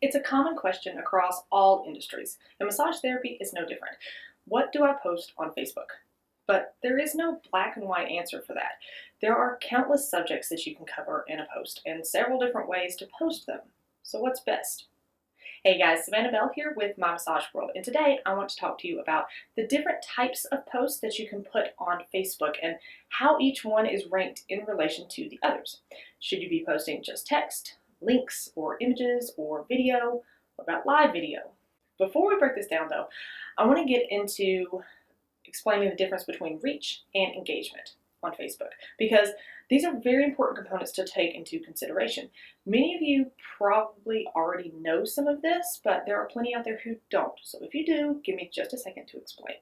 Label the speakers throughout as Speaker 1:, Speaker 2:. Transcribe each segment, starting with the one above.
Speaker 1: It's a common question across all industries, and massage therapy is no different. What do I post on Facebook? But there is no black and white answer for that. There are countless subjects that you can cover in a post and several different ways to post them. So, what's best? Hey guys, Savannah Bell here with My Massage World, and today I want to talk to you about the different types of posts that you can put on Facebook and how each one is ranked in relation to the others. Should you be posting just text, links, or images, or video? What about live video? Before we break this down though, I want to get into explaining the difference between reach and engagement on Facebook because these are very important components to take into consideration. Many of you probably already know some of this, but there are plenty out there who don't. So if you do, give me just a second to explain.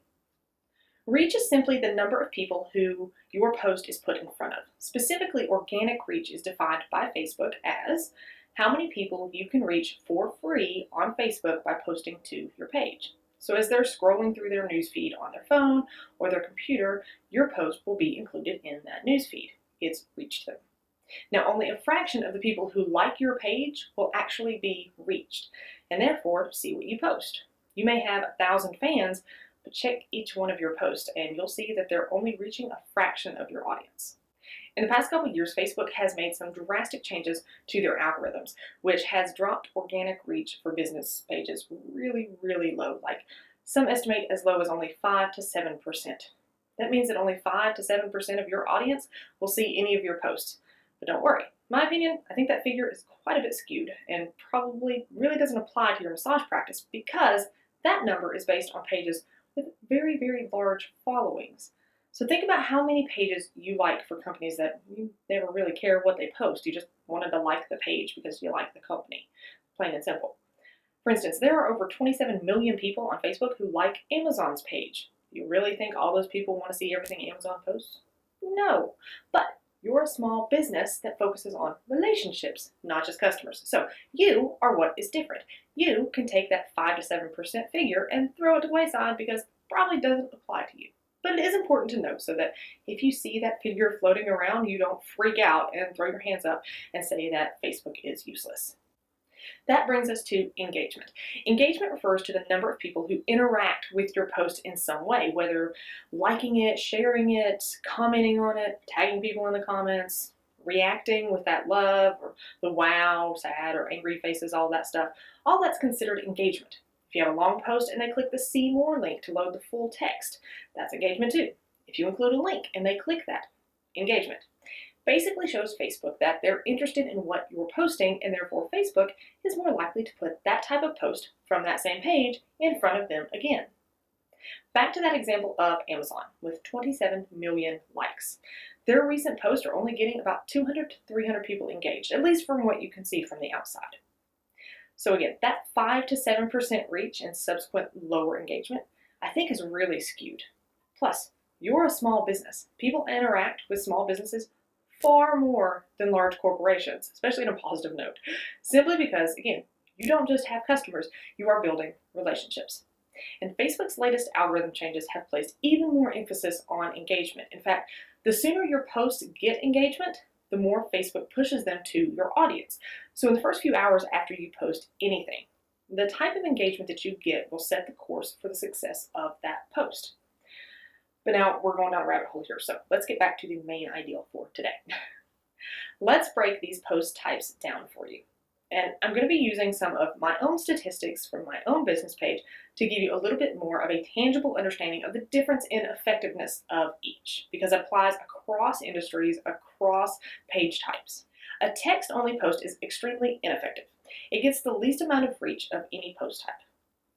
Speaker 1: Reach is simply the number of people who your post is put in front of. Specifically, organic reach is defined by Facebook as how many people you can reach for free on Facebook by posting to your page. So as they're scrolling through their newsfeed on their phone or their computer, your post will be included in that newsfeed. It's reached them. Now, only a fraction of the people who like your page will actually be reached, and therefore see what you post. You may have 1,000 fans, but check each one of your posts and you'll see that they're only reaching a fraction of your audience. In the past couple of years, Facebook has made some drastic changes to their algorithms, which has dropped organic reach for business pages really, really low. Like some estimate as low as only 5 to 7%. That means that only 5 to 7% of your audience will see any of your posts. But don't worry, in my opinion, I think that figure is quite a bit skewed and probably really doesn't apply to your massage practice because that number is based on pages with very, very large followings. So think about how many pages you like for companies that you never really care what they post. You just wanted to like the page because you like the company, plain and simple. For instance, there are over 27 million people on Facebook who like Amazon's page. You really think all those people want to see everything Amazon posts? No, but you're a small business that focuses on relationships, not just customers. So you are what is different. You can take that 5 to 7% figure and throw it to the wayside because it probably doesn't apply to you. But it is important to note so that if you see that figure floating around, you don't freak out and throw your hands up and say that Facebook is useless. That brings us to engagement. Engagement refers to the number of people who interact with your post in some way, whether liking it, sharing it, commenting on it, tagging people in the comments, reacting with that love or the wow, sad, or angry faces, all that stuff. All that's considered engagement. If you have a long post and they click the See More link to load the full text, that's engagement too. If you include a link and they click that, engagement. Basically shows Facebook that they're interested in what you're posting and therefore Facebook is more likely to put that type of post from that same page in front of them again. Back to that example of Amazon with 27 million likes. Their recent posts are only getting about 200 to 300 people engaged, at least from what you can see from the outside. So again, that 5 to 7% reach and subsequent lower engagement, I think is really skewed. Plus, you're a small business. People interact with small businesses far more than large corporations, especially on a positive note, simply because, again, you don't just have customers, you are building relationships. And Facebook's latest algorithm changes have placed even more emphasis on engagement. In fact, the sooner your posts get engagement, the more Facebook pushes them to your audience. So in the first few hours after you post anything, the type of engagement that you get will set the course for the success of that post. But now we're going down a rabbit hole here, so let's get back to the main ideal for today. Let's break these post types down for you. And I'm going to be using some of my own statistics from my own business page to give you a little bit more of a tangible understanding of the difference in effectiveness of each, because it applies across industries, across page types. A text-only post is extremely ineffective. It gets the least amount of reach of any post type.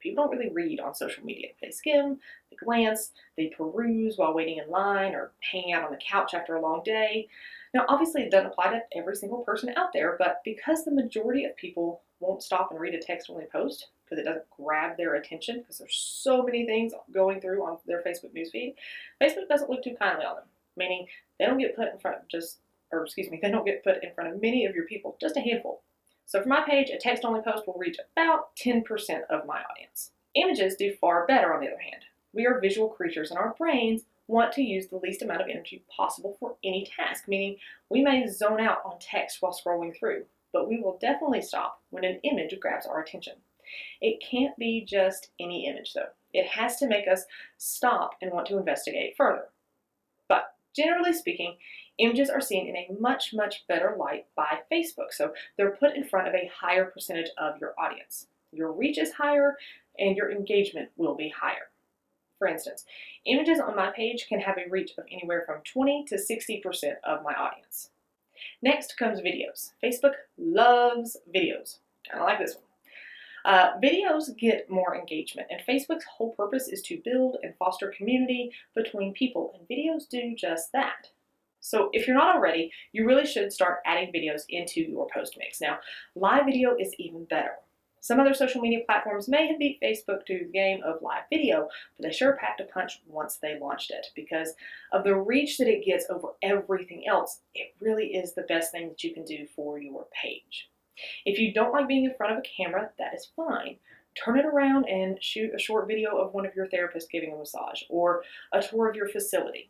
Speaker 1: People don't really read on social media. They skim, they glance, they peruse while waiting in line or hanging out on the couch after a long day. Now, obviously, it doesn't apply to every single person out there, but because the majority of people won't stop and read a text-only post because it doesn't grab their attention because there's so many things going through on their Facebook newsfeed, Facebook doesn't look too kindly on them, meaning they don't get put in front of they don't get put in front of many of your people, just a handful. So for my page, a text-only post will reach about 10% of my audience. Images do far better on the other hand. We are visual creatures and our brains want to use the least amount of energy possible for any task, meaning we may zone out on text while scrolling through. but we will definitely stop when an image grabs our attention. It can't be just any image though. It has to make us stop and want to investigate further. But generally speaking, images are seen in a much, much better light by Facebook. So they're put in front of a higher percentage of your audience. Your reach is higher and your engagement will be higher. For instance, images on my page can have a reach of anywhere from 20 to 60% of my audience. Next comes videos. Facebook loves videos. Kind of like this one. Videos get more engagement, and Facebook's whole purpose is to build and foster community between people, and videos do just that. So if you're not already, you really should start adding videos into your post mix. Now, live video is even better. Some other social media platforms may have beat Facebook to the game of live video, but they sure packed a punch once they launched it. Because of the reach that it gets over everything else, it really is the best thing that you can do for your page. If you don't like being in front of a camera, that is fine. Turn it around and shoot a short video of one of your therapists giving a massage, or a tour of your facility.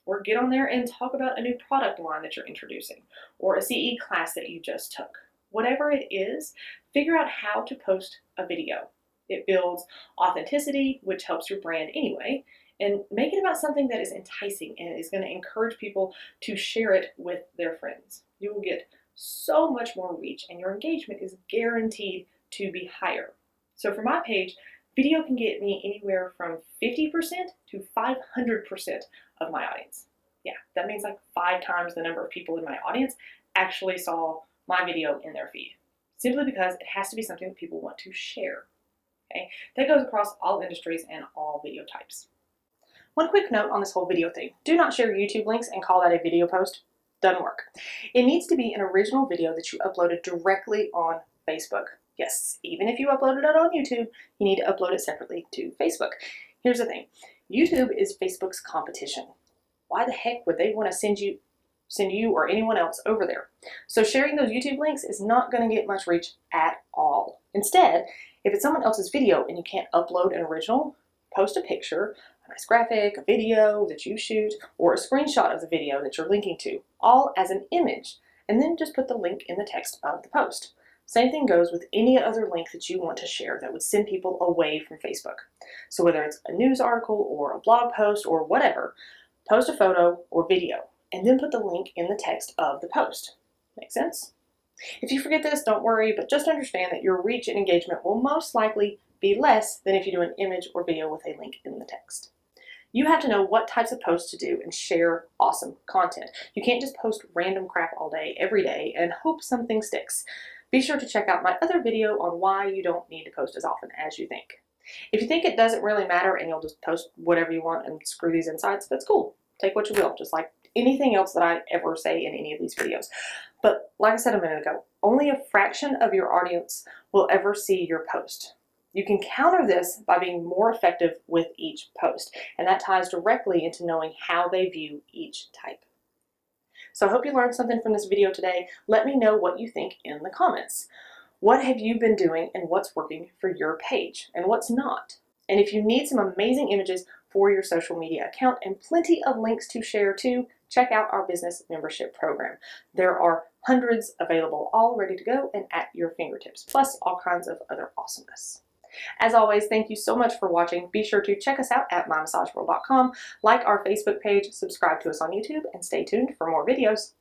Speaker 1: Or get on there and talk about a new product line that you're introducing, or a CE class that you just took. Whatever it is, figure out how to post a video. It builds authenticity, which helps your brand anyway, and make it about something that is enticing and is going to encourage people to share it with their friends. You will get so much more reach, and your engagement is guaranteed to be higher. So for my page, video can get me anywhere from 50% to 500% of my audience. Yeah, that means like 5 times the number of people in my audience actually saw my video in their feed, simply because it has to be something that people want to share. Okay, that goes across all industries and all video types. One quick note on this whole video thing: do not share YouTube links and call that a video post. Doesn't work. It needs to be an original video that you uploaded directly on Facebook. Yes, even if you uploaded it on YouTube, you need to upload it separately to Facebook. Here's the thing: YouTube is Facebook's competition. Why the heck would they want to send you or anyone else over there? So sharing those YouTube links is not going to get much reach at all. Instead, if it's someone else's video and you can't upload an original, post a picture, a nice graphic, a video that you shoot, or a screenshot of the video that you're linking to, all as an image, and then just put the link in the text of the post. Same thing goes with any other link that you want to share that would send people away from Facebook. So whether it's a news article or a blog post or whatever, post a photo or video, and then put the link in the text of the post. Make sense? If you forget this, don't worry, but just understand that your reach and engagement will most likely be less than if you do an image or video with a link in the text. You have to know what types of posts to do and share awesome content. You can't just post random crap all day, every day, and hope something sticks. Be sure to check out my other video on why you don't need to post as often as you think. If you think it doesn't really matter and you'll just post whatever you want and screw these insights, that's cool. Take what you will, just like anything else that I ever say in any of these videos. But like I said a minute ago, only a fraction of your audience will ever see your post. You can counter this by being more effective with each post, and that ties directly into knowing how they view each type. So I hope you learned something from this video today. Let me know what you think in the comments. What have you been doing and what's working for your page and what's not? And if you need some amazing images for your social media account and plenty of links to share too, check out our business membership program. There are hundreds available, all ready to go and at your fingertips, plus all kinds of other awesomeness. As always, thank you so much for watching. Be sure to check us out at mymassageworld.com, like our Facebook page, subscribe to us on YouTube, and stay tuned for more videos.